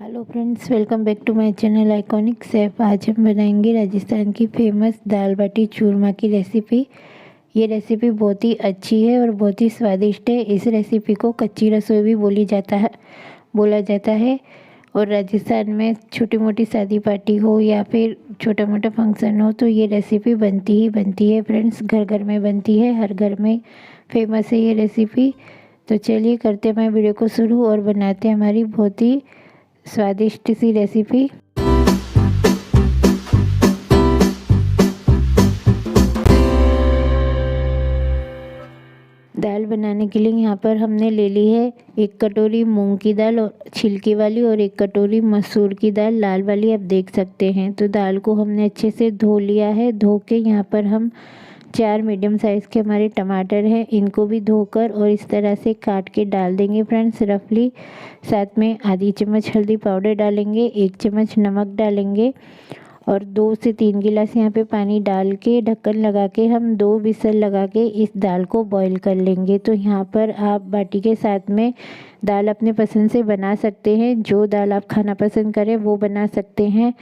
Hello friends, welcome back to my channel iconic chef. आज हम बनाएंगे राजस्थान की फेमस दाल बाटी चूरमा की रेसिपी। ये रेसिपी बहुत ही अच्छी है और बहुत ही स्वादिष्ट है। इस रेसिपी को कच्ची रसोई भी बोला जाता है। और राजस्थान में छोटी मोटी शादी पार्टी हो या फिर छोटा मोटा फंक्शन हो तो ये रेसिपी बनती ही बनती है फ्रेंड्स। घर घर में बनती है, हर घर में फेमस है ये रेसिपी। तो चलिए करते हैं वीडियो को शुरू और बनाते हैं हमारी बहुत ही स्वादिष्ट सी रेसिपी। दाल बनाने के लिए यहाँ पर हमने ले ली है 1 कटोरी मूंग की दाल और छिलके वाली, और 1 कटोरी मसूर की दाल लाल वाली, आप देख सकते हैं। तो दाल को हमने अच्छे से धो लिया है। धो के यहाँ पर हम 4 मीडियम साइज़ के हमारे टमाटर हैं, इनको भी धोकर और इस तरह से काट के डाल देंगे फ्रेंड्स रफली। साथ में आधी चम्मच हल्दी पाउडर डालेंगे, 1 चम्मच नमक डालेंगे और 2 से 3 गिलास यहाँ पे पानी डाल के ढक्कन लगा के हम 2 विसल लगा के इस दाल को बॉईल कर लेंगे। तो यहाँ पर आप बाटी के साथ में दाल अपने पसंद से बना सकते हैं, जो दाल आप खाना पसंद करें वो बना सकते हैं।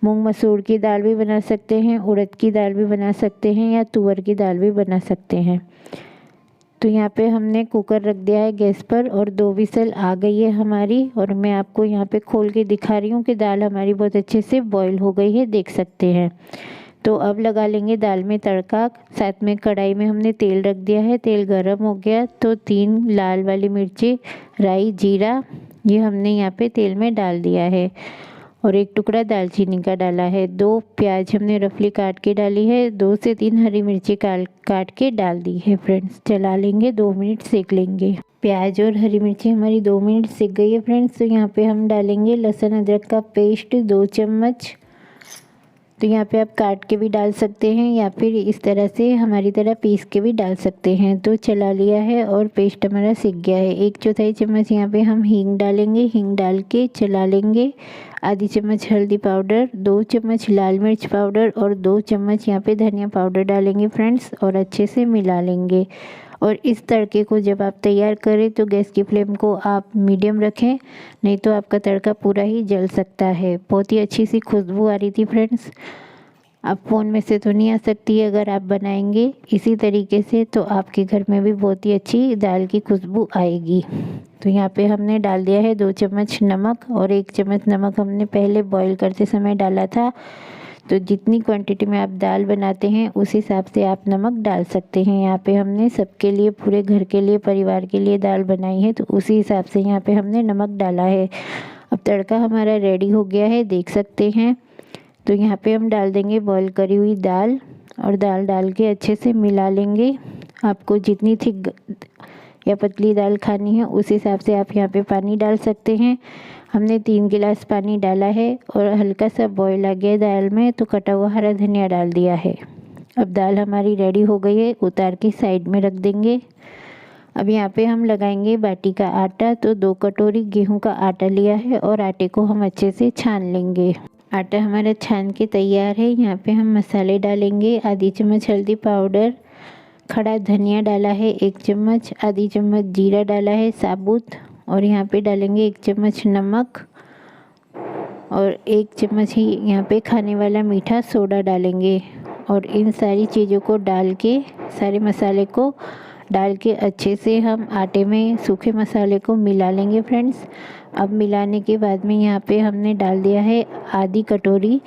मूंग मसूर की दाल भी बना सकते हैं, उड़द की दाल भी बना सकते हैं या तुअर की दाल भी बना सकते हैं। तो यहाँ पे हमने कुकर रख दिया है गैस पर और 2 विसल आ गई है हमारी। और मैं आपको यहाँ पे खोल के दिखा रही हूँ कि दाल हमारी बहुत अच्छे से बॉईल हो गई है, देख सकते हैं। तो अब लगा लेंगे दाल में तड़का। साथ में कढ़ाई में हमने तेल रख दिया है, तेल गरम हो गया तो 3 लाल वाली मिर्ची, राई, जीरा ये हमने यहाँ पे तेल में डाल दिया है और 1 टुकड़ा दालचीनी का डाला है। 2 प्याज हमने रफली काट के डाली है, 2 से 3 हरी मिर्ची काट के डाल दी है फ्रेंड्स। चला लेंगे, 2 मिनट सेक लेंगे। प्याज और हरी मिर्ची हमारी 2 मिनट सेक गई है फ्रेंड्स। तो यहाँ पे हम डालेंगे लहसुन अदरक का पेस्ट 2 चम्मच। तो यहाँ पे आप काट के भी डाल सकते हैं या फिर इस तरह से हमारी तरह पीस के भी डाल सकते हैं। तो चला लिया है और पेस्ट हमारा सीख गया है। 1/4 चम्मच यहाँ पे हम हींग डालेंगे, हींग डाल के चला लेंगे। आधी चम्मच हल्दी पाउडर, 2 चम्मच लाल मिर्च पाउडर और 2 चम्मच यहाँ पे धनिया पाउडर डालेंगे फ्रेंड्स और अच्छे से मिला लेंगे। और इस तड़के को जब आप तैयार करें तो गैस की फ्लेम को आप मीडियम रखें, नहीं तो आपका तड़का पूरा ही जल सकता है। बहुत ही अच्छी सी खुशबू आ रही थी फ्रेंड्स। अब फ़ोन में से तो नहीं आ सकती है, अगर आप बनाएंगे इसी तरीके से तो आपके घर में भी बहुत ही अच्छी दाल की खुशबू आएगी। तो यहाँ पे हमने डाल दिया है 2 चम्मच नमक और 1 चम्मच नमक हमने पहले बॉईल करते समय डाला था। तो जितनी क्वांटिटी में आप दाल बनाते हैं उस हिसाब से आप नमक डाल सकते हैं। यहाँ पे हमने सबके लिए, पूरे घर के लिए, परिवार के लिए दाल बनाई है तो उसी हिसाब से यहाँ पे हमने नमक डाला है। अब तड़का हमारा रेडी हो गया है, देख सकते हैं। तो यहाँ पे हम डाल देंगे बॉईल करी हुई दाल और दाल डाल के अच्छे से मिला लेंगे। आपको जितनी थिक या पतली दाल खानी है उस हिसाब से आप यहाँ पे पानी डाल सकते हैं। हमने 3 गिलास पानी डाला है और हल्का सा बॉईल आ गया दाल में तो कटा हुआ हरा धनिया डाल दिया है। अब दाल हमारी रेडी हो गई है, उतार के साइड में रख देंगे। अब यहाँ पे हम लगाएंगे बाटी का आटा। तो 2 कटोरी गेहूं का आटा लिया है और आटे को हम अच्छे से छान लेंगे। आटा हमारा छान के तैयार है। यहाँ पे हम मसाले डालेंगे। आधी चम्मच हल्दी पाउडर, खड़ा धनिया डाला है 1 चम्मच, आधी चम्मच जीरा डाला है साबुत और यहाँ पे डालेंगे 1 चम्मच नमक और 1 चम्मच ही यहाँ पे खाने वाला मीठा सोडा डालेंगे। और इन सारी चीज़ों को डाल के, सारे मसाले को डाल के अच्छे से हम आटे में सूखे मसाले को मिला लेंगे फ्रेंड्स। अब मिलाने के बाद में यहाँ पे हमने डाल दिया है आधी कटोरी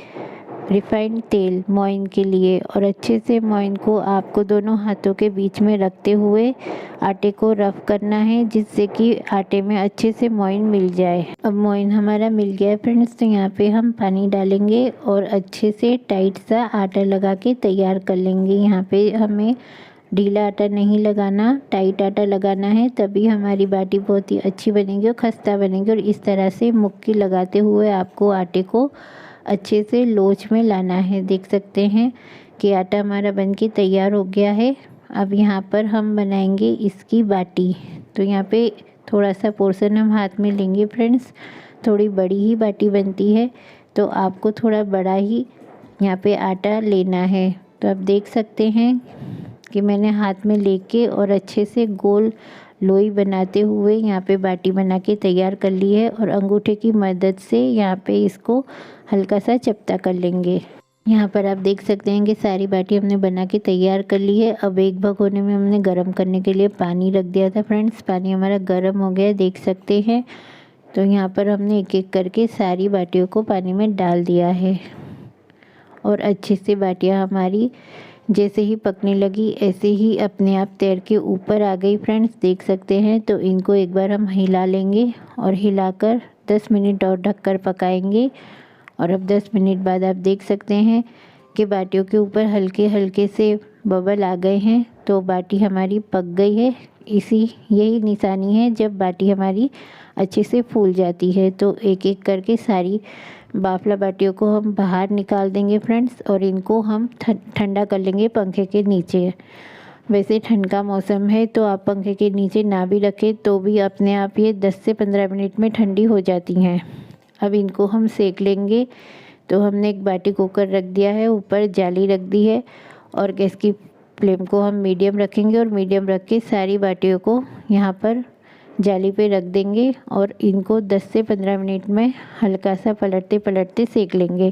रिफाइंड तेल मोइन के लिए और अच्छे से मोइन को आपको दोनों हाथों के बीच में रखते हुए आटे को रफ करना है, जिससे कि आटे में अच्छे से मोइन मिल जाए। अब मोइन हमारा मिल गया है फ्रेंड्स। तो यहाँ पे हम पानी डालेंगे और अच्छे से टाइट सा आटा लगा के तैयार कर लेंगे। यहाँ पे हमें ढीला आटा नहीं लगाना, टाइट आटा लगाना है, तभी हमारी बाटी बहुत ही अच्छी बनेगी और खस्ता बनेगी। और इस तरह से मुक्की लगाते हुए आपको आटे को अच्छे से लोच में लाना है। देख सकते हैं कि आटा हमारा बनके तैयार हो गया है। अब यहाँ पर हम बनाएंगे इसकी बाटी। तो यहाँ पे थोड़ा सा पोर्शन हम हाथ में लेंगे फ्रेंड्स। थोड़ी बड़ी ही बाटी बनती है तो आपको थोड़ा बड़ा ही यहाँ पे आटा लेना है। तो आप देख सकते हैं कि मैंने हाथ में लेके और अच्छे से गोल लोई बनाते हुए यहाँ पे बाटी बना के तैयार कर ली है और अंगूठे की मदद से यहाँ पे इसको हल्का सा चपटा कर लेंगे। यहाँ पर आप देख सकते हैं कि सारी बाटी हमने बना के तैयार कर ली है। अब एक भगोने में हमने गरम करने के लिए पानी रख दिया था फ्रेंड्स। पानी हमारा गरम हो गया है, देख सकते हैं। तो यहाँ पर हमने एक एक करके सारी बाटियों को पानी में डाल दिया है और अच्छे से बाटियाँ हमारी जैसे ही पकने लगी ऐसे ही अपने आप तैर के ऊपर आ गई फ्रेंड्स, देख सकते हैं। तो इनको एक बार हम हिला लेंगे और हिलाकर 10 मिनट और ढककर पकाएंगे। और अब 10 मिनट बाद आप देख सकते हैं कि बाटियों के ऊपर हल्के हल्के से बबल आ गए हैं, तो बाटी हमारी पक गई है। यही निशानी है जब बाटी हमारी अच्छे से फूल जाती है। तो एक एक करके सारी बाफला बाटियों को हम बाहर निकाल देंगे फ्रेंड्स और इनको हम ठंडा कर लेंगे पंखे के नीचे। वैसे ठंड का मौसम है तो आप पंखे के नीचे ना भी रखें तो भी अपने आप ये 10 से 15 मिनट में ठंडी हो जाती हैं। अब इनको हम सेक लेंगे। तो हमने एक बाटी कुकर रख दिया है, ऊपर जाली रख दी है और गैस की फ्लेम को हम मीडियम रखेंगे और मीडियम रख के सारी बाटियों को यहाँ पर जाली पे रख देंगे और इनको 10 से 15 मिनट में हल्का सा पलटते पलटते सेक लेंगे।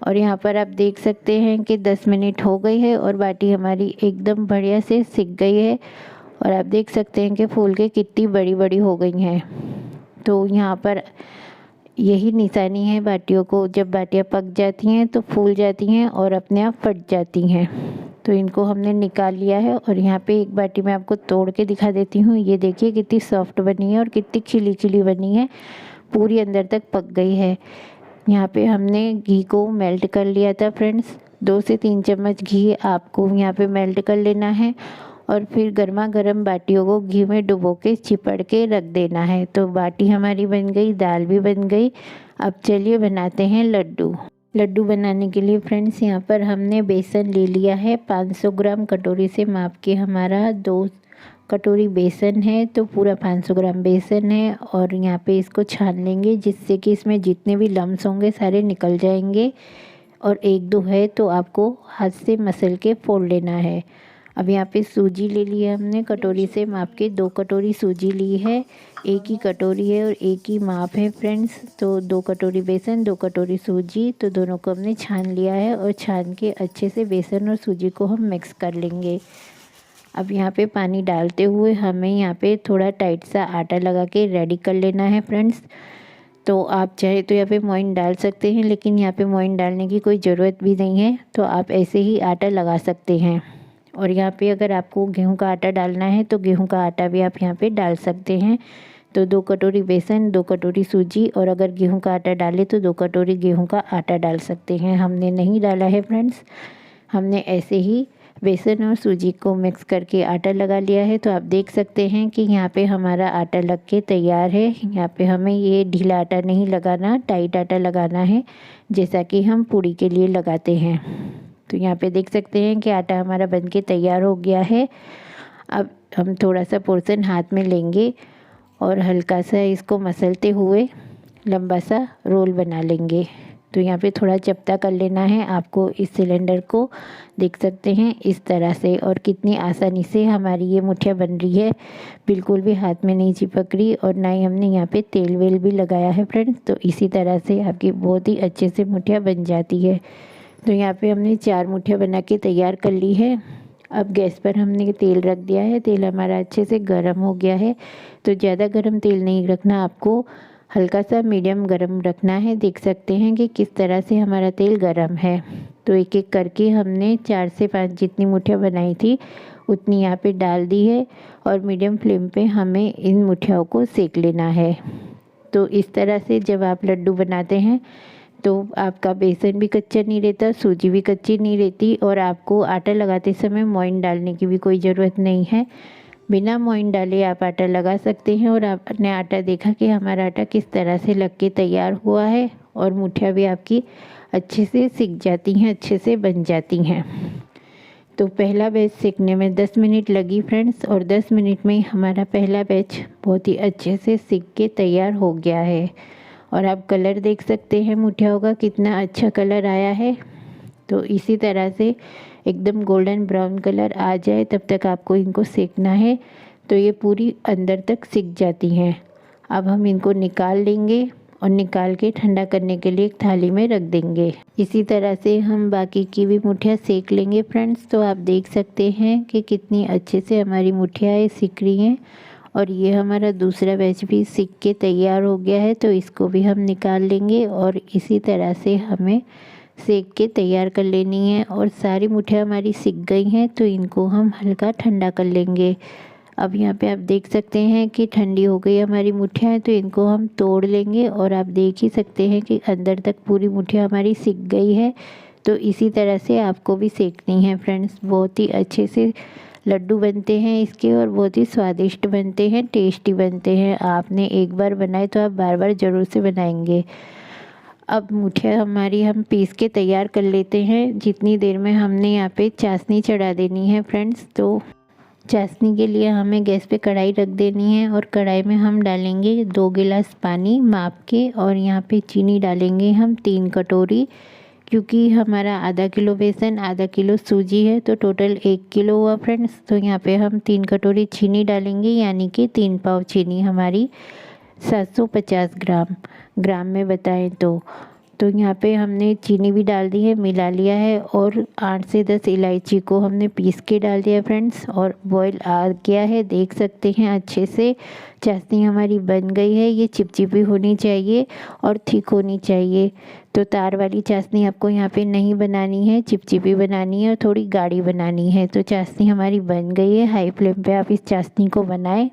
और यहाँ पर आप देख सकते हैं कि 10 मिनट हो गई है और बाटी हमारी एकदम बढ़िया से सिक गई है और आप देख सकते हैं कि फूल के कितनी बड़ी बड़ी हो गई हैं। तो यहाँ पर यही निशानी है बाटियों को, जब बाटियाँ पक जाती हैं तो फूल जाती हैं और अपने आप फट जाती हैं। तो इनको हमने निकाल लिया है और यहाँ पे एक बाटी में आपको तोड़ के दिखा देती हूँ। ये देखिए कितनी सॉफ्ट बनी है और कितनी खिली खिली बनी है, पूरी अंदर तक पक गई है। यहाँ पे हमने घी को मेल्ट कर लिया था फ्रेंड्स। 2 से 3 चम्मच घी आपको यहाँ पे मेल्ट कर लेना है और फिर गर्मा गर्म बाटियों को घी में डुबो के चिपड़ के रख देना है। तो बाटी हमारी बन गई, दाल भी बन गई। अब चलिए बनाते हैं लड्डू। लड्डू बनाने के लिए फ्रेंड्स यहाँ पर हमने बेसन ले लिया है 500 ग्राम। कटोरी से माप के हमारा 2 कटोरी बेसन है, तो पूरा 500 ग्राम बेसन है। और यहाँ पे इसको छान लेंगे जिससे कि इसमें जितने भी लम्स होंगे सारे निकल जाएंगे और 1-2 है तो आपको हाथ से मसल के फोड़ लेना है। अब यहाँ पे सूजी ले ली है हमने, कटोरी से माप के 2 कटोरी सूजी ली है। एक ही कटोरी है और एक ही माप है फ्रेंड्स। तो 2 कटोरी बेसन, 2 कटोरी सूजी, तो दोनों को हमने छान लिया है और छान के अच्छे से बेसन और सूजी को हम मिक्स कर लेंगे। अब यहाँ पे पानी डालते हुए हमें यहाँ पे थोड़ा टाइट सा आटा लगा के रेडी कर लेना है फ्रेंड्स। तो आप चाहे तो यहाँ पे मोइन डाल सकते हैं, लेकिन यहाँ पे मोइन डालने की कोई ज़रूरत भी नहीं है, तो आप ऐसे ही आटा लगा सकते हैं। और यहाँ पे अगर आपको गेहूं का आटा डालना है तो गेहूं का आटा भी आप यहाँ पे डाल सकते हैं। तो 2 कटोरी बेसन, 2 कटोरी सूजी, और अगर गेहूं का आटा डाले तो 2 कटोरी गेहूं का आटा डाल सकते हैं। हमने नहीं डाला है फ्रेंड्स, हमने ऐसे ही बेसन और सूजी को मिक्स करके आटा लगा लिया है। तो आप देख सकते हैं कि यहाँ पे हमारा आटा लग के तैयार है। यहाँ पे हमें ये ढीला आटा नहीं लगाना, टाइट आटा लगाना है जैसा कि हम पूड़ी के लिए लगाते हैं। तो यहाँ पे देख सकते हैं कि आटा हमारा बन के तैयार हो गया है। अब हम थोड़ा सा पोर्शन हाथ में लेंगे और हल्का सा इसको मसलते हुए लंबा सा रोल बना लेंगे। तो यहाँ पे थोड़ा चपटा कर लेना है आपको। इस सिलेंडर को देख सकते हैं इस तरह से, और कितनी आसानी से हमारी ये मुठिया बन रही है, बिल्कुल भी हाथ में नहीं चिपक रही और ना ही हमने यहाँ पे तेल वेल भी लगाया है फ्रेंड्स। तो इसी तरह से आपकी बहुत ही अच्छे से मुठिया बन जाती है। तो यहाँ पे हमने 4 मुठिया बना के तैयार कर ली है। अब गैस पर हमने तेल रख दिया है, तेल हमारा अच्छे से गर्म हो गया है। तो ज़्यादा गर्म तेल नहीं रखना आपको, हल्का सा मीडियम गरम रखना है। देख सकते हैं कि किस तरह से हमारा तेल गरम है। तो एक एक करके हमने 4 से 5 जितनी मुठिया बनाई थी उतनी यहाँ पे डाल दी है और मीडियम फ्लेम पे हमें इन मुठियाओं को सेक लेना है। तो इस तरह से जब आप लड्डू बनाते हैं तो आपका बेसन भी कच्चा नहीं रहता, सूजी भी कच्ची नहीं रहती, और आपको आटा लगाते समय मोइन डालने की भी कोई ज़रूरत नहीं है। बिना मोइन डाले आप आटा लगा सकते हैं। और आपने आटा देखा कि हमारा आटा किस तरह से लग के तैयार हुआ है और मुठिया भी आपकी अच्छे से सिक जाती हैं, अच्छे से बन जाती हैं। तो पहला बैच सेकने में 10 मिनट लगी फ्रेंड्स, और 10 मिनट में हमारा पहला बैच बहुत ही अच्छे से सिक के तैयार हो गया है। और आप कलर देख सकते हैं मुठियाओं का कितना अच्छा कलर आया है। तो इसी तरह से एकदम गोल्डन ब्राउन कलर आ जाए तब तक आपको इनको सेकना है। तो ये पूरी अंदर तक सिक जाती हैं। अब हम इनको निकाल लेंगे और निकाल के ठंडा करने के लिए एक थाली में रख देंगे। इसी तरह से हम बाकी की भी मुठियाँ सेक लेंगे फ्रेंड्स। तो आप देख सकते हैं कि कितनी अच्छे से हमारी मुठियाँ सिक रही हैं और ये हमारा दूसरा बैच भी सिक के तैयार हो गया है। तो इसको भी हम निकाल लेंगे और इसी तरह से हमें सेक के तैयार कर लेनी है। और सारी मुठियाँ हमारी सिक गई हैं तो इनको हम हल्का ठंडा कर लेंगे। अब यहाँ पे आप देख सकते हैं कि ठंडी हो गई हमारी मुठियाँ, तो इनको हम तोड़ लेंगे और आप देख ही सकते हैं कि अंदर तक पूरी मुठियाँ हमारी सिक गई है। तो इसी तरह से आपको भी सेकनी है फ्रेंड्स। बहुत ही अच्छे से लड्डू बनते हैं इसके और बहुत ही स्वादिष्ट बनते हैं, टेस्टी बनते हैं। आपने एक बार बनाए तो आप बार बार ज़रूर से बनाएंगे। अब मुठिया हमारी हम पीस के तैयार कर लेते हैं। जितनी देर में हमने यहाँ पे चाशनी चढ़ा देनी है फ्रेंड्स। तो चाशनी के लिए हमें गैस पे कढ़ाई रख देनी है और कढ़ाई में हम डालेंगे 2 गिलास पानी माप के और यहाँ पे चीनी डालेंगे हम 3 कटोरी, क्योंकि हमारा आधा किलो बेसन आधा किलो सूजी है तो टोटल 1 किलो हुआ फ्रेंड्स। तो यहाँ पे हम 3 कटोरी चीनी डालेंगे, यानी कि 3 पाव चीनी हमारी 750 ग्राम में बताएं तो यहाँ पे हमने चीनी भी डाल दी है, मिला लिया है और 8 से 10 इलायची को हमने पीस के डाल दिया फ्रेंड्स। और बॉईल आ गया है, देख सकते हैं अच्छे से चाशनी हमारी बन गई है। ये चिपचिपी होनी चाहिए और थिक होनी चाहिए। तो तार वाली चाशनी आपको यहाँ पे नहीं बनानी है, चिपचिपी बनानी है और थोड़ी गाढ़ी बनानी है। तो चाशनी हमारी बन गई है। हाई फ्लेम पे आप इस चाशनी को बनाएं।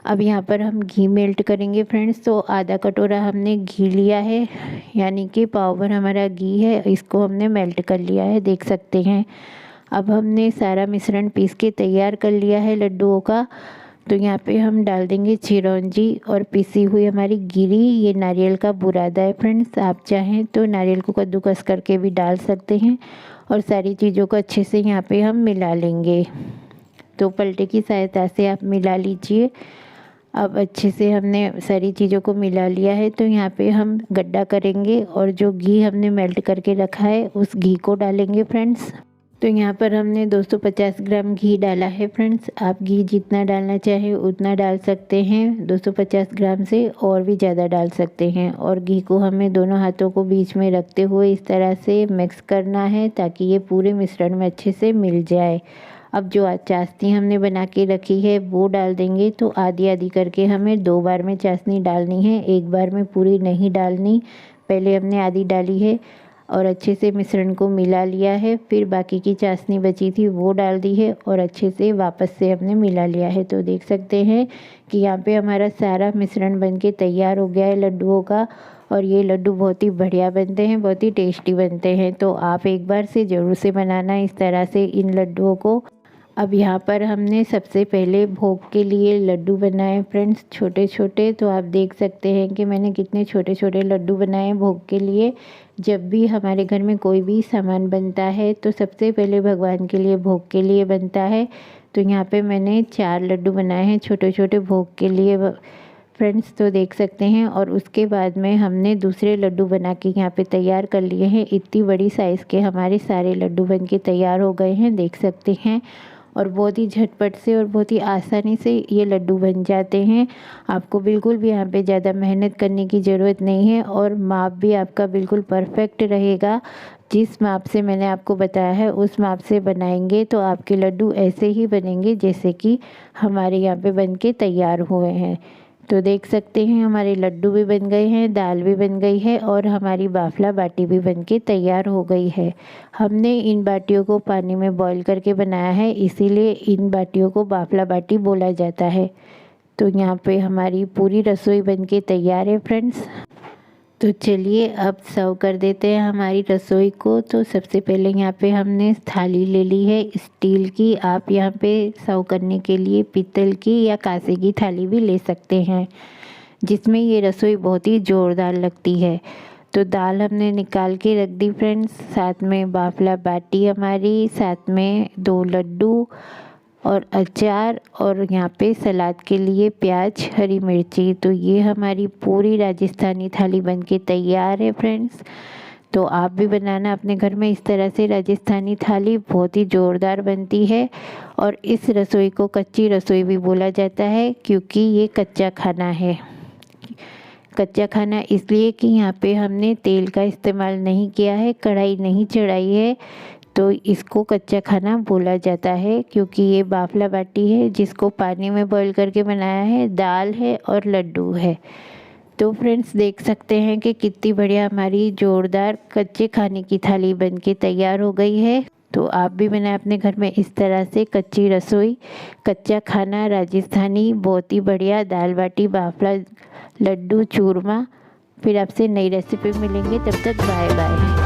अब यहाँ पर हम घी मेल्ट करेंगे फ्रेंड्स। तो आधा कटोरा हमने घी लिया है, यानी कि पाव भर हमारा घी है, इसको हमने मेल्ट कर लिया है, देख सकते हैं। अब हमने सारा मिश्रण पीस के तैयार कर लिया है लड्डुओं का। तो यहाँ पे हम डाल देंगे चिरौंजी और पिसी हुई हमारी गिरी, ये नारियल का बुरादा है फ्रेंड्स। आप चाहें तो नारियल को कद्दूकस करके भी डाल सकते हैं। और सारी चीज़ों को अच्छे से यहाँ पे हम मिला लेंगे। तो पलटे की सहायता से आप मिला लीजिए। अब अच्छे से हमने सारी चीज़ों को मिला लिया है। तो यहाँ पे हम गड्ढा करेंगे और जो घी हमने मेल्ट करके रखा है उस घी को डालेंगे फ्रेंड्स। तो यहाँ पर हमने 250 ग्राम घी डाला है फ्रेंड्स। आप घी जितना डालना चाहें उतना डाल सकते हैं, 250 ग्राम से और भी ज़्यादा डाल सकते हैं। और घी को हमें दोनों हाथों को बीच में रखते हुए इस तरह से मिक्स करना है ताकि ये पूरे मिश्रण में अच्छे से मिल जाए। अब जो चाशनी हमने बना के रखी है वो डाल देंगे। तो आधी आधी करके हमें 2 बार में चाशनी डालनी है, एक बार में पूरी नहीं डालनी। पहले हमने आधी डाली है और अच्छे से मिश्रण को मिला लिया है। फिर बाकी की चाशनी बची थी वो डाल दी है और अच्छे से वापस से हमने मिला लिया है। तो देख सकते हैं कि यहाँ पे हमारा सारा मिश्रण बन के तैयार हो गया है लड्डुओं का। और ये लड्डू बहुत ही बढ़िया बनते हैं, बहुत ही टेस्टी बनते हैं। तो आप एक बार से ज़रूर से बनाना इस तरह से इन लड्डुओं को। अब यहाँ पर हमने सबसे पहले भोग के लिए लड्डू बनाए फ्रेंड्स, छोटे छोटे। तो आप देख सकते हैं कि मैंने कितने छोटे छोटे लड्डू बनाए भोग के लिए। जब भी हमारे घर में कोई भी सामान बनता है तो सबसे पहले भगवान के लिए भोग के लिए बनता है। तो यहाँ पे मैंने 4 लड्डू बनाए हैं छोटे छोटे भोग के लिए फ्रेंड्स। तो देख सकते हैं। और उसके बाद में हमने दूसरे लड्डू बना के यहाँ पे तैयार कर लिए हैं। इतनी बड़ी साइज़ के हमारे सारे लड्डू बन के तैयार हो गए हैं, देख सकते हैं। और बहुत ही झटपट से और बहुत ही आसानी से ये लड्डू बन जाते हैं। आपको बिल्कुल भी यहाँ पे ज़्यादा मेहनत करने की ज़रूरत नहीं है और माप भी आपका बिल्कुल परफेक्ट रहेगा। जिस माप से मैंने आपको बताया है उस माप से बनाएंगे तो आपके लड्डू ऐसे ही बनेंगे जैसे कि हमारे यहाँ पे बन के तैयार हुए हैं। तो देख सकते हैं हमारे लड्डू भी बन गए हैं, दाल भी बन गई है और हमारी बाफला बाटी भी बन के तैयार हो गई है। हमने इन बाटियों को पानी में बॉईल करके बनाया है, इसीलिए इन बाटियों को बाफला बाटी बोला जाता है। तो यहाँ पे हमारी पूरी रसोई बन के तैयार है फ्रेंड्स। तो चलिए अब सर्व कर देते हैं हमारी रसोई को। तो सबसे पहले यहाँ पे हमने थाली ले ली है स्टील की। आप यहाँ पे सर्व करने के लिए पीतल की या कांसे की थाली भी ले सकते हैं, जिसमें ये रसोई बहुत ही ज़ोरदार लगती है। तो दाल हमने निकाल के रख दी फ्रेंड्स, साथ में बाफला बाटी हमारी, साथ में 2 लड्डू और अचार और यहाँ पे सलाद के लिए प्याज हरी मिर्ची। तो ये हमारी पूरी राजस्थानी थाली बनके तैयार है फ्रेंड्स। तो आप भी बनाना अपने घर में इस तरह से राजस्थानी थाली, बहुत ही ज़ोरदार बनती है। और इस रसोई को कच्ची रसोई भी बोला जाता है क्योंकि ये कच्चा खाना है। कच्चा खाना इसलिए कि यहाँ पे हमने तेल का इस्तेमाल नहीं किया है, कढ़ाई नहीं चढ़ाई है, तो इसको कच्चा खाना बोला जाता है। क्योंकि ये बाफला बाटी है जिसको पानी में बॉईल करके बनाया है, दाल है और लड्डू है। तो फ्रेंड्स देख सकते हैं कि कितनी बढ़िया हमारी ज़ोरदार कच्चे खाने की थाली बनके तैयार हो गई है। तो आप भी बनाएं अपने घर में इस तरह से कच्ची रसोई, कच्चा खाना राजस्थानी, बहुत ही बढ़िया दाल बाटी, बाफला, लड्डू, चूरमा। फिर आपसे नई रेसिपी मिलेंगे, तब तक बाय बाय।